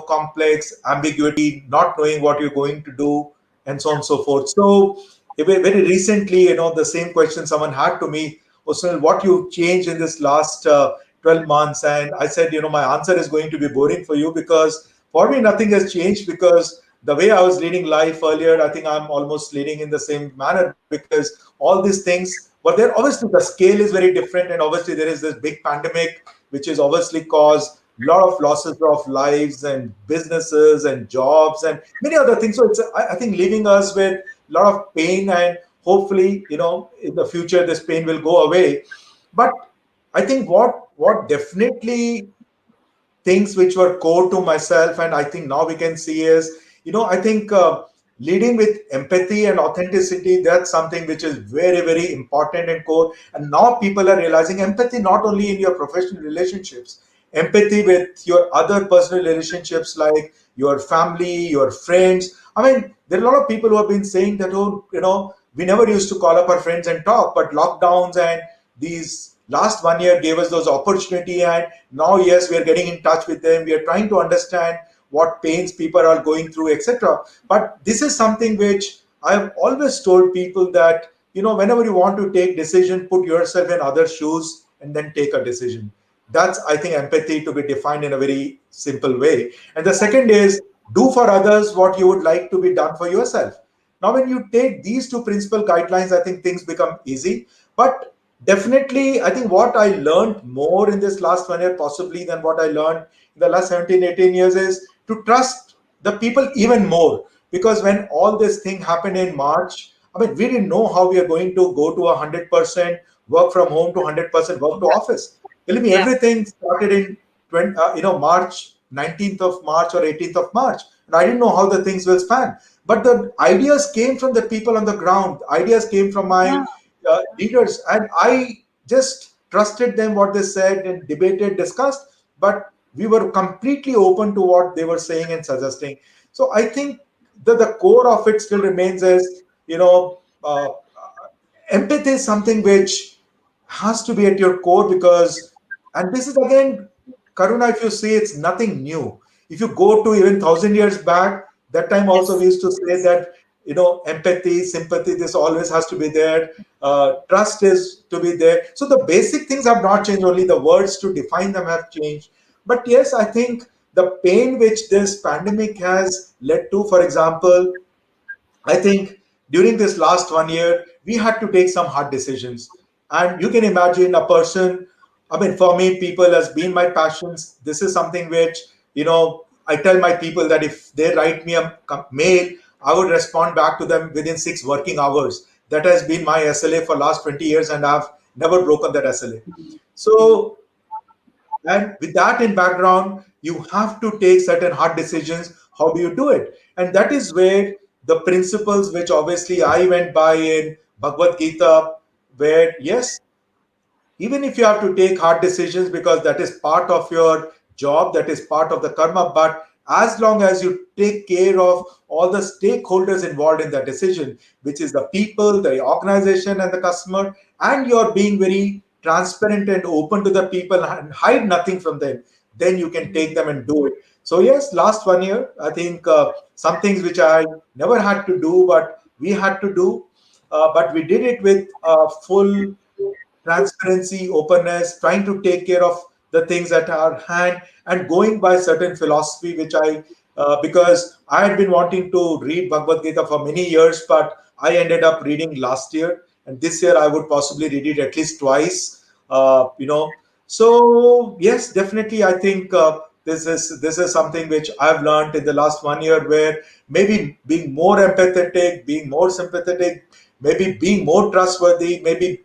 complex ambiguity, not knowing what you're going to do, and so on and so forth. So very recently, the same question someone had to me, Sunil, what you changed in this last 12 months? And I said, my answer is going to be boring for you, because for me nothing has changed, because the way I was leading life earlier, I think I'm almost leading in the same manner, because all these things, but there obviously the scale is very different, and obviously there is this big pandemic which is obviously caused lot of losses of lives and businesses and jobs and many other things. So it's, I think, leaving us with a lot of pain, and hopefully, in the future, this pain will go away. But I think what definitely things which were core to myself, and I think now we can see is, I think leading with empathy and authenticity, that's something which is very, very important and core. And now people are realizing empathy not only in your professional relationships, empathy with your other personal relationships, like your family, your friends. I mean, there are a lot of people who have been saying that, oh, we never used to call up our friends and talk, but lockdowns and these last 1 year gave us those opportunity. And now, yes, we are getting in touch with them, we are trying to understand what pains people are going through, etc. But this is something which I have always told people, that whenever you want to take decision, put yourself in other shoes and then take a decision. That's, I think, empathy to be defined in a very simple way. And the second is, do for others what you would like to be done for yourself. Now, when you take these two principal guidelines, I think things become easy. But definitely, I think what I learned more in this last 1 year, possibly, than what I learned in the last 17, 18 years, is to trust the people even more. Because when all this thing happened in March, I mean, we didn't know how we are going to go to 100% work from home to 100% work to office. Believe me,
Yeah.
everything started in March, 19th of March or 18th of March. And I didn't know how the things will span. But the ideas came from the people on the ground. Ideas came from
Yeah.
my leaders, and I just trusted them, what they said, and debated, discussed. But we were completely open to what they were saying and suggesting. So I think that the core of it still remains as, empathy is something which has to be at your core. Because, and this is again, Karuna, if you see, it's nothing new. If you go to even 1,000 years back, that time also we
Yes.
used to say that, empathy, sympathy, this always has to be there. Trust is to be there. So the basic things have not changed, only the words to define them have changed. But yes, I think the pain which this pandemic has led to, for example, I think during this last 1 year, we had to take some hard decisions. And you can imagine a person, I mean, for me, people has been my passions. This is something which, I tell my people that if they write me a mail, I would respond back to them within 6 working hours. That has been my SLA for last 20 years, and I've never broken that SLA. So, and with that in background, you have to take certain hard decisions. How do you do it? And that is where the principles which obviously I went by in Bhagavad Gita, where yes, even if you have to take hard decisions, because that is part of your job, that is part of the karma, but as long as you take care of all the stakeholders involved in that decision, which is the people, the organization, and the customer, and you're being very transparent and open to the people and hide nothing from them, then you can take them and do it. So yes, last 1 year, I think some things which I never had to do, but we had to do, but we did it with full transparency, openness, trying to take care of the things at our hand, and going by certain philosophy, which because I had been wanting to read Bhagavad Gita for many years, but I ended up reading last year, and this year I would possibly read it at least twice. So yes, definitely, I think this is something which I've learned in the last 1 year, where maybe being more empathetic, being more sympathetic, maybe being more trustworthy, maybe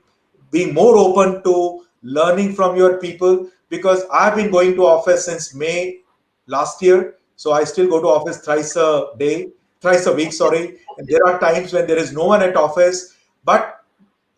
being more open to learning from your people. Because I've been going to office since May last year, so I still go to office thrice a week, sorry. And there are times when there is no one at office, but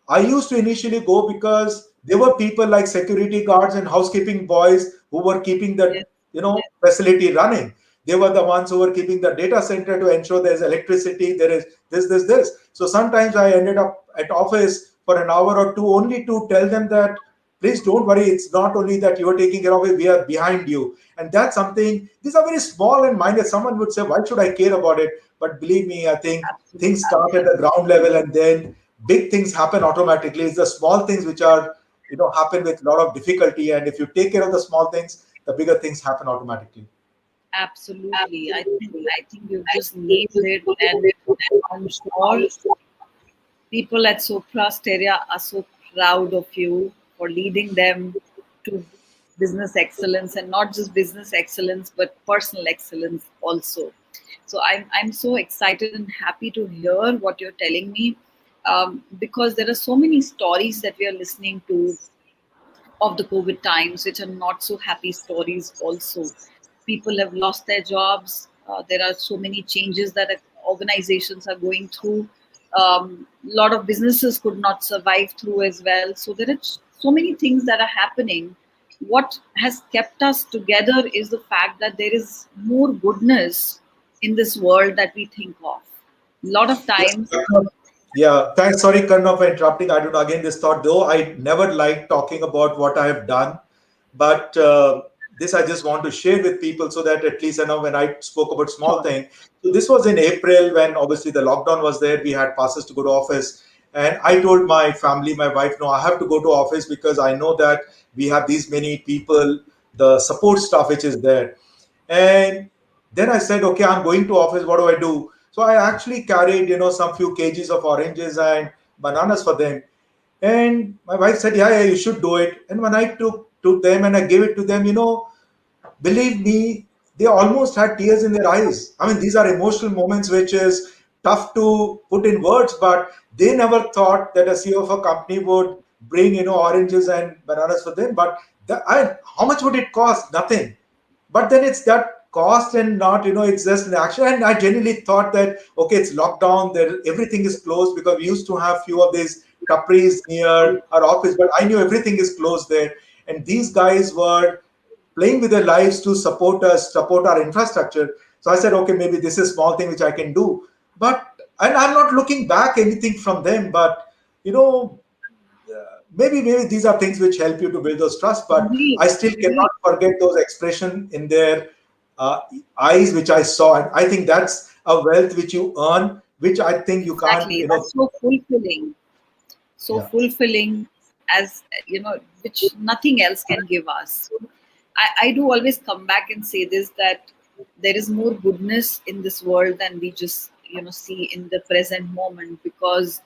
I used to initially go because there were people like security guards and housekeeping boys who were keeping the
Yes.
facility running. They were the ones who were keeping the data center to ensure there's electricity, there is this. So sometimes I ended up at office for an hour or two, only to tell them that please don't worry, it's not only that you're taking care of it, we are behind you. And that's something, these are very small and minor. Someone would say, why should I care about it? But believe me, I think things start at the ground level, and then big things happen automatically. It's the small things which are, happen with a lot of difficulty. And if you take care of the small things, the bigger things happen automatically.
Absolutely. I think you've just nailed it, and I'm sure people at Sopra Steria are so proud of you for leading them to business excellence, and not just business excellence but personal excellence also. So I'm so excited and happy to hear what you're telling me, because there are so many stories that we are listening to of the COVID times, which are not so happy stories also. People have lost their jobs. There are so many changes that organizations are going through. A lot of businesses could not survive through as well. So there are so many things that are happening. What has kept us together is the fact that there is more goodness in this world that we think of. A lot of
Yes.
times,
Yeah, thanks. Sorry, Karna, for interrupting. I don't know. Again, this thought, though, I never like talking about what I have done, but this I just want to share with people so that at least I know when I spoke about small
sure,
thing. So this was in April when obviously the lockdown was there. We had passes to go to office, and I told my family, my wife, no, I have to go to office because I know that we have these many people, the support staff which is there. And then I said, okay, I'm going to office. What do I do? So I actually carried, some few kgs of oranges and bananas for them. And my wife said, yeah, you should do it. And when I took them and I gave it to them, believe me, they almost had tears in their eyes. I mean, these are emotional moments which is tough to put in words, but they never thought that a CEO of a company would bring, oranges and bananas for them. But how much would it cost? Nothing. But then it's that cost and not, it's just an action. And I genuinely thought that, okay, it's lockdown, there everything is closed because we used to have few of these tapris near our office, but I knew everything is closed there. And these guys were playing with their lives to support us, support our infrastructure. So I said, okay, maybe this is a small thing which I can do. But and I'm not looking back anything from them, but you know, maybe these are things which help you to build those trust. But
indeed,
I still
indeed,
cannot forget those expression in their eyes which I saw, and I think that's a wealth which you earn, which I think you can't,
exactly. That's so fulfilling. So
yeah,
fulfilling, as which nothing else can give us. So I do always come back and say this, that there is more goodness in this world than we just see in the present moment, because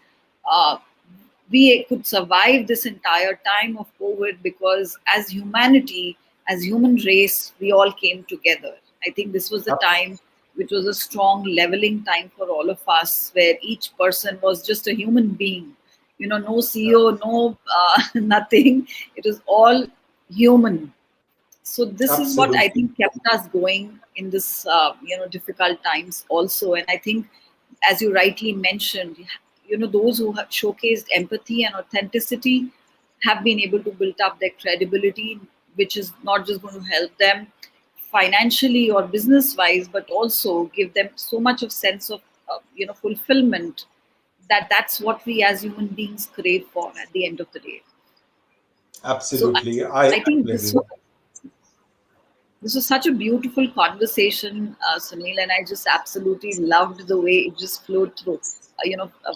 uh, we could survive this entire time of COVID because as humanity, as human race, we all came together. I think this was the time which was a strong leveling time for all of us, where each person was just a human being. No CEO, no nothing. It was all human. So this is what I
absolutely.
think kept us going in this difficult times also. And I think, as you rightly mentioned, those who have showcased empathy and authenticity have been able to build up their credibility, which is not just going to help them financially or business wise, but also give them so much of sense of fulfillment, that that's what we as human beings crave for at the end of the day. So
Absolutely, I
I think
actually agree.
this was such a beautiful conversation, Sunil, and I just absolutely loved the way it just flowed through,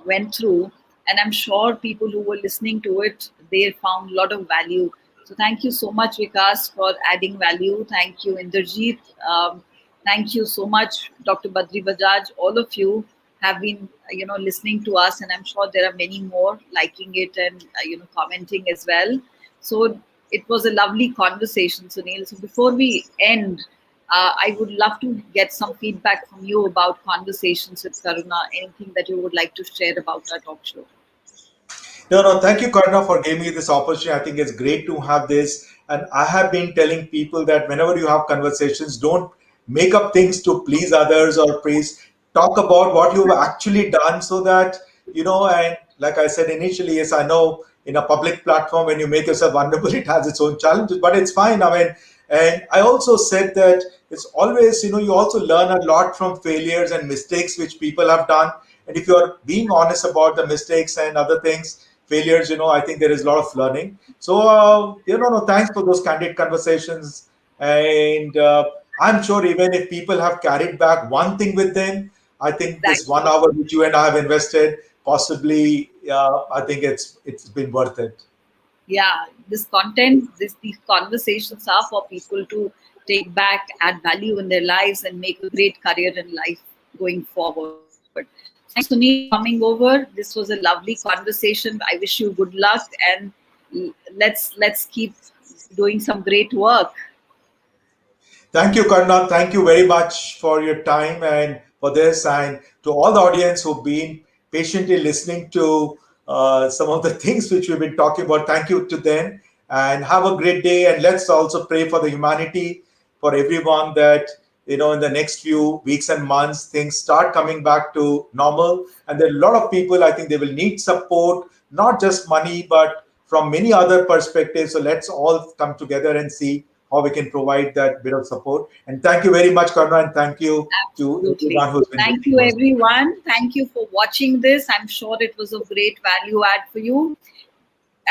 went through. And I'm sure people who were listening to it, they found a lot of value. So thank you so much, Vikas, for adding value. Thank you, Inderjeet. Thank you so much, Dr. Badri Bajaj. All of you have been, listening to us, and I'm sure there are many more liking it and, commenting as well. So it was a lovely conversation, Sunil. So before we end, I would love to get some feedback from you about conversations with Karuna. Anything that you would like to share about our talk show?
No, no, thank you, Karna, for giving me this opportunity. I think it's great to have this. And I have been telling people that whenever you have conversations, don't make up things to please others or praise. Talk about what you've actually done so that, and like I said initially, yes, I know in a public platform, when you make yourself vulnerable, it has its own challenges, but it's fine. I mean, and I also said that it's always, you also learn a lot from failures and mistakes which people have done. And if you're being honest about the mistakes and other things, failures, I think there is a lot of learning. So, no, thanks for those candid conversations. And I'm sure even if people have carried back one thing with them, I think this
Exactly.
1 hour which you and I have invested, possibly, I think it's been worth it.
Yeah, this content, these conversations are for people to take back, add value in their lives, and make a great career in life going forward. Thanks, Sunil, for coming over. This was a lovely conversation. I wish you good luck, and let's keep doing some great work.
Thank you, Karna. Thank you very much for your time and for this, and to all the audience who've been patiently listening to some of the things which we've been talking about. Thank you to them, and have a great day. And let's also pray for the humanity, for everyone, that in the next few weeks and months things start coming back to normal. And there are a lot of people. I think they will need support, not just money, but from many other perspectives. So let's all come together and see how we can provide that bit of support. And thank you very much, Karuna, and thank you to
Absolutely.
everyone who's been
Thank
listening
you,
to us.
everyone. Thank you for watching this. I'm sure it was of great value add for you.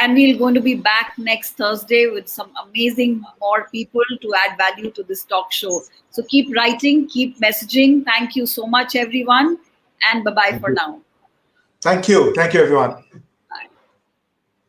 And we're going to be back next Thursday with some amazing more people to add value to this talk show. So keep writing, keep messaging. Thank you so much, everyone. And bye bye
Thank
for
you.
now.
Thank you. Thank you, everyone.